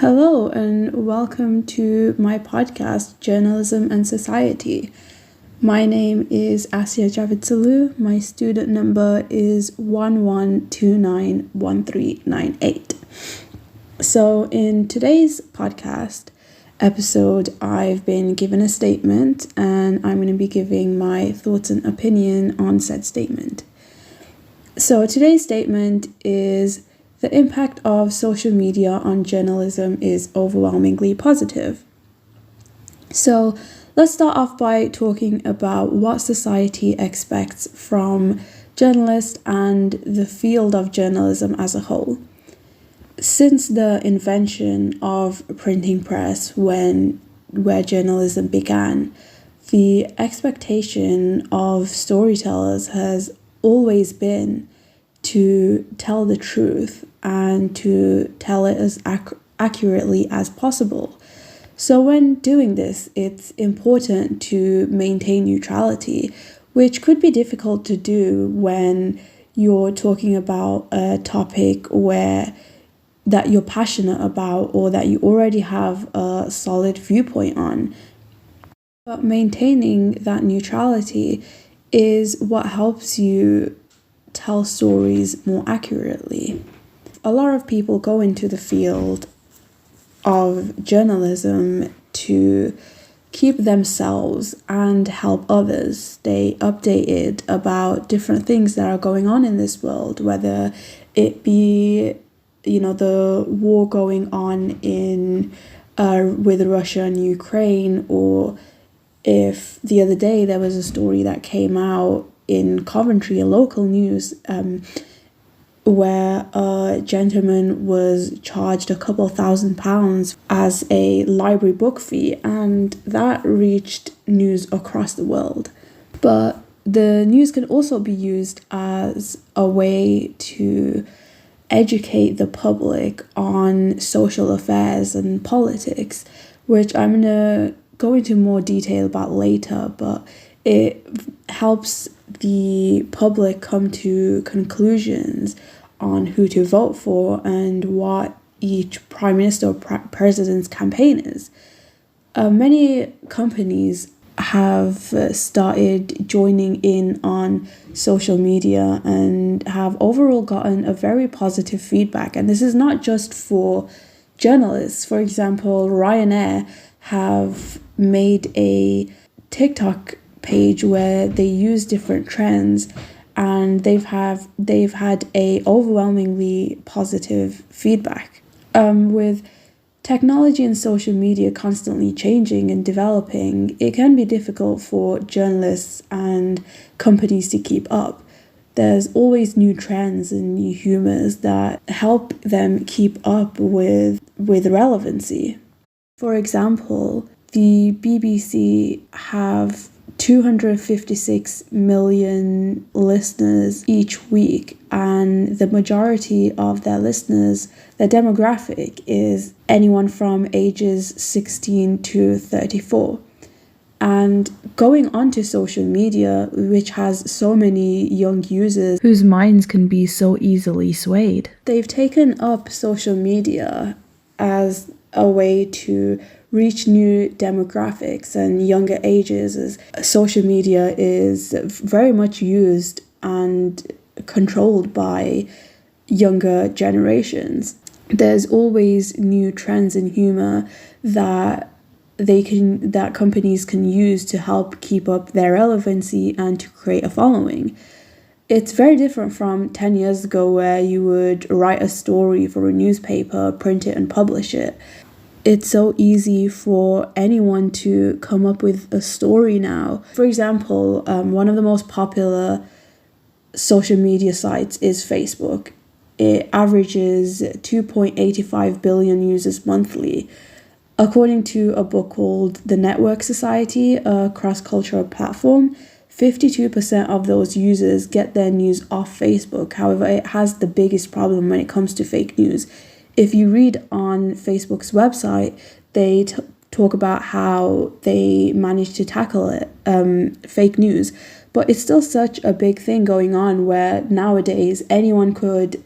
Hello, and welcome to my podcast, Journalism and Society. My name is Asya Javitsalu. My student number is 11291398. So, in today's podcast episode, I've been given a statement, and I'm going to be giving my thoughts and opinion on said statement. So, today's statement is: the impact of social media on journalism is overwhelmingly positive. So let's start off by talking about what society expects from journalists and the field of journalism as a whole. Since the invention of printing press, where journalism began, the expectation of storytellers has always been to tell the truth and to tell it as accurately as possible. So when doing this, it's important to maintain neutrality, which could be difficult to do when you're talking about a topic that you're passionate about or that you already have a solid viewpoint on. But maintaining that neutrality is what helps you tell stories more accurately. A lot of people go into the field of journalism to keep themselves and help others stay updated about different things that are going on in this world, whether it be, the war going on with Russia and Ukraine, or if the other day there was a story that came out in Coventry, a local news, where a gentleman was charged a couple £1,000 as a library book fee, and that reached news across the world. But the news can also be used as a way to educate the public on social affairs and politics, which I'm going to go into more detail about later, but it helps the public come to conclusions on who to vote for and what each prime minister or president's campaign is. Many companies have started joining in on social media and have overall gotten a very positive feedback. And this is not just for journalists. For example, Ryanair have made a TikTok page where they use different trends, and they've had a overwhelmingly positive feedback. With technology and social media constantly changing and developing, it can be difficult for journalists and companies to keep up. There's always new trends and new humours that help them keep up with relevancy. For example, the BBC have 256 million listeners each week, and the majority of their listeners, their demographic is anyone from ages 16 to 34. And going onto social media, which has so many young users whose minds can be so easily swayed, they've taken up social media as a way to reach new demographics and younger ages, as social media is very much used and controlled by younger generations. There's always new trends in humor that companies can use to help keep up their relevancy and to create a following. It's very different from 10 years ago, where you would write a story for a newspaper, print it and publish it. It's so easy for anyone to come up with a story now. For example, one of the most popular social media sites is Facebook. It averages 2.85 billion users monthly. According to a book called The Network Society, a cross-cultural platform, 52% of those users get their news off Facebook. However, it has the biggest problem when it comes to fake news. If you read on Facebook's website, they talk about how they managed to tackle it, fake news. But it's still such a big thing going on, where nowadays anyone could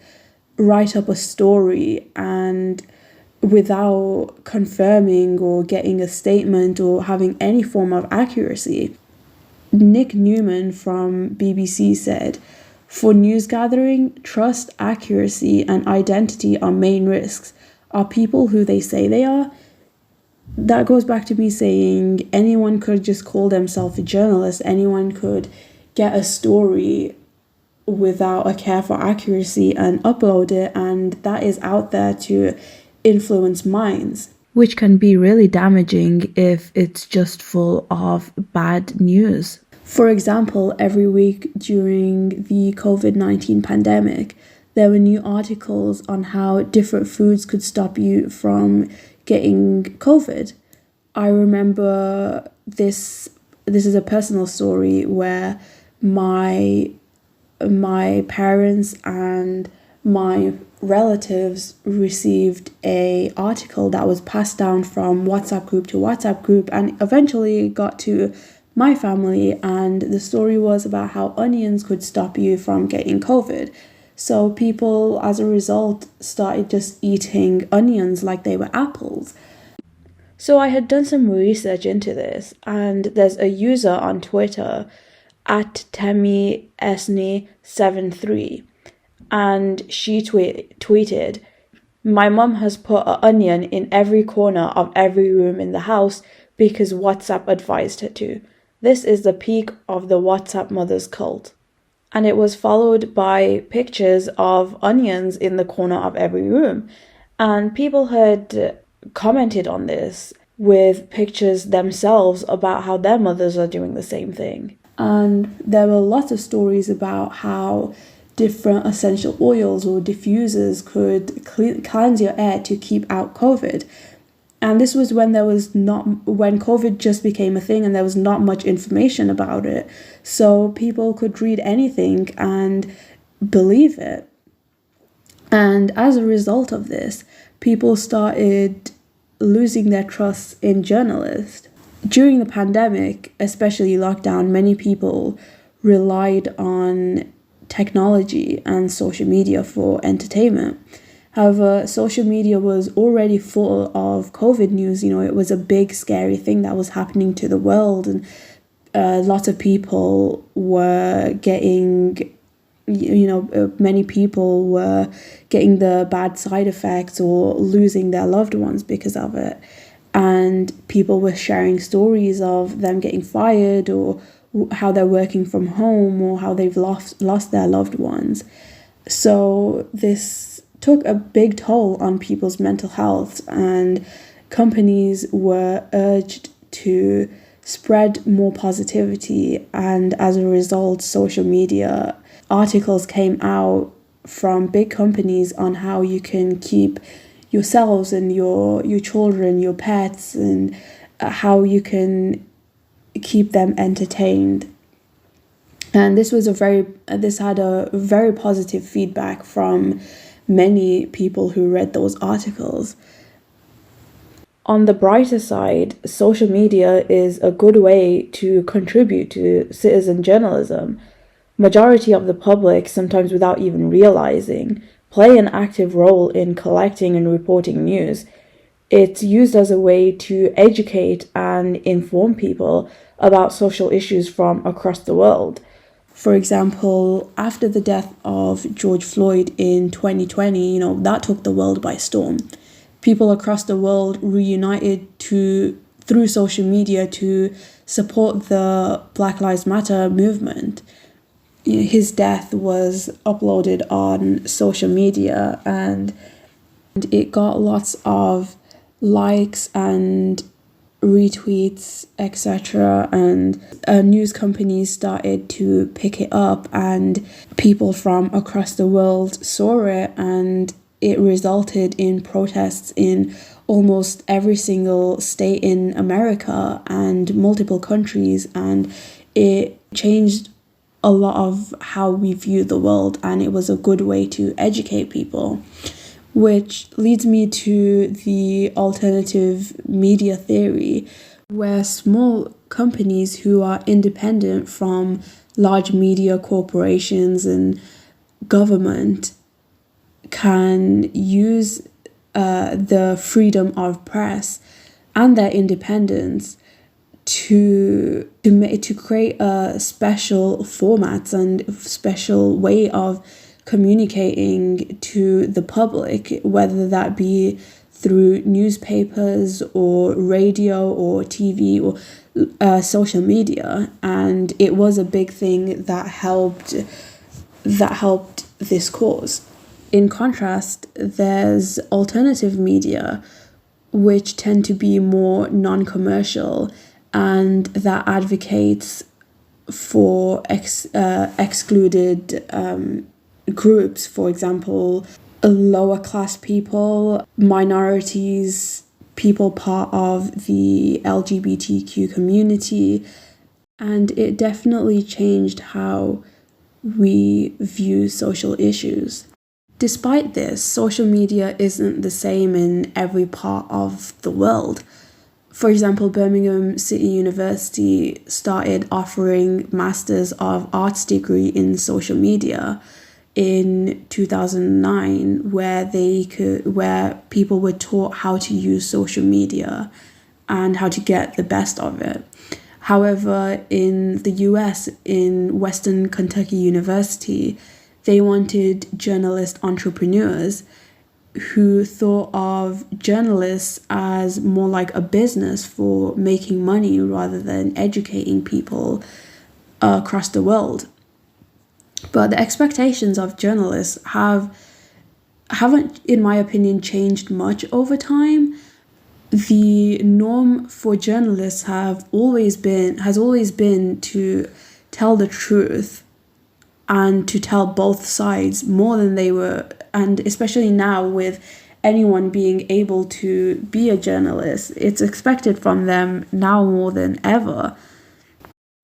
write up a story and without confirming or getting a statement or having any form of accuracy. Nick Newman from BBC said, "For news gathering, trust, accuracy, and identity are main risks. Are people who they say they are?" That goes back to me saying anyone could just call themselves a journalist, anyone could get a story without a care for accuracy and upload it, and that is out there to influence minds, which can be really damaging if it's just full of bad news. For example, every week during the COVID-19 pandemic, there were new articles on how different foods could stop you from getting COVID. I remember this is a personal story where my parents and my relatives received a article that was passed down from WhatsApp group to WhatsApp group and eventually got to my family, and the story was about how onions could stop you from getting COVID. So people, as a result, started just eating onions like they were apples. So I had done some research into this, and there's a user on Twitter at TemiEsne73, and she tweeted, "My mum has put an onion in every corner of every room in the house because WhatsApp advised her to. This is the peak of the WhatsApp mother's cult." And it was followed by pictures of onions in the corner of every room. And people had commented on this with pictures themselves about how their mothers are doing the same thing. And there were lots of stories about how different essential oils or diffusers could cleanse your air to keep out COVID. And this was when when COVID just became a thing and there was not much information about it. So people could read anything and believe it. And as a result of this, people started losing their trust in journalists. During the pandemic, especially lockdown, many people relied on technology and social media for entertainment. However, social media was already full of COVID news. It was a big, scary thing that was happening to the world, and lots of people were getting, many people were getting the bad side effects or losing their loved ones because of it. And people were sharing stories of them getting fired or how they're working from home or how they've lost their loved ones. So this took a big toll on people's mental health, and companies were urged to spread more positivity, and as a result, social media articles came out from big companies on how you can keep yourselves and your children, your pets, and how you can keep them entertained. And this had a very positive feedback from many people who read those articles. On the brighter side, social media is a good way to contribute to citizen journalism. Majority of the public, sometimes without even realizing, play an active role in collecting and reporting news. It's used as a way to educate and inform people about social issues from across the world. For example, after the death of George Floyd in 2020, that took the world by storm. People across the world reunited through social media to support the Black Lives Matter movement. His death was uploaded on social media, and it got lots of likes and retweets, etc. And news companies started to pick it up, and people from across the world saw it, and it resulted in protests in almost every single state in America and multiple countries, and it changed a lot of how we view the world, and it was a good way to educate people. Which leads me to the alternative media theory, where small companies who are independent from large media corporations and government can use the freedom of press and their independence to create special formats and special way of communicating to the public, whether that be through newspapers or radio or TV or social media. And it was a big thing that helped this cause. In contrast, there's alternative media which tend to be more non-commercial and that advocates for excluded groups, for example, lower class people, minorities, people part of the LGBTQ community, and it definitely changed how we view social issues. Despite this, social media isn't the same in every part of the world. For example, Birmingham City University started offering Masters of Arts degree in social media in 2009, where people were taught how to use social media and how to get the best of it. However, in the US, in Western Kentucky University, they wanted journalist entrepreneurs who thought of journalists as more like a business for making money rather than educating people across the world. But the expectations of journalists haven't, in my opinion, changed much over time. The norm for journalists has always been to tell the truth and to tell both sides more than they were, and especially now with anyone being able to be a journalist, it's expected from them now more than ever.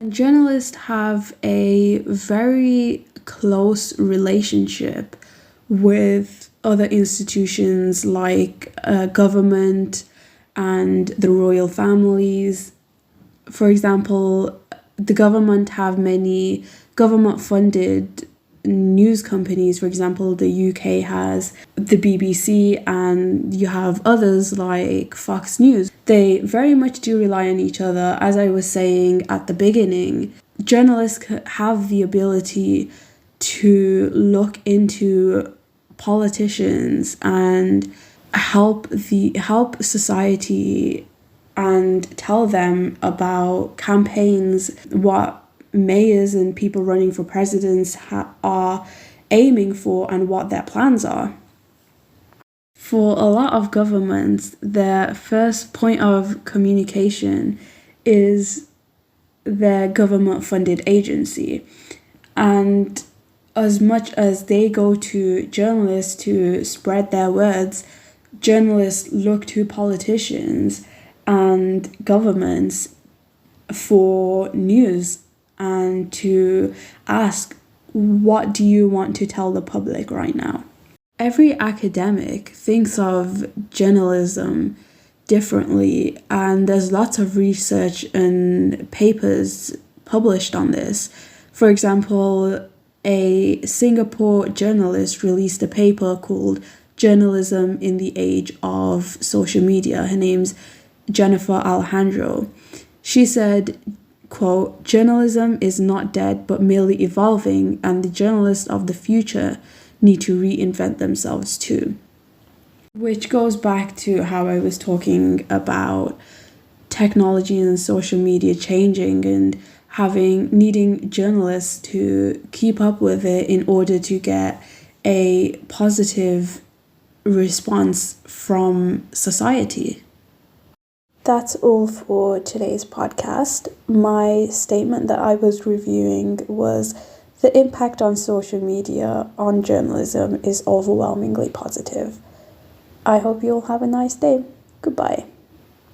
And journalists have a very close relationship with other institutions like government and the royal families. For example, the government have many government-funded news companies. For example, the UK has the BBC and you have others like Fox News. They very much do rely on each other. As I was saying at the beginning, journalists have the ability to look into politicians and help society and tell them about campaigns, what mayors and people running for presidents are aiming for and what their plans are. For a lot of governments, their first point of communication is their government-funded agency. And as much as they go to journalists to spread their words, journalists look to politicians and governments for news and to ask, what do you want to tell the public right now? Every academic thinks of journalism differently, and there's lots of research and papers published on this. For example, a Singapore journalist released a paper called Journalism in the Age of Social Media. Her name's Jennifer Alejandro. She said, quote, "Journalism is not dead but merely evolving, and the journalists of the future need to reinvent themselves too." Which goes back to how I was talking about technology and social media changing and needing journalists to keep up with it in order to get a positive response from society. That's all for today's podcast. My statement that I was reviewing was the impact on social media on journalism is overwhelmingly positive. I hope you'll have a nice day. Goodbye.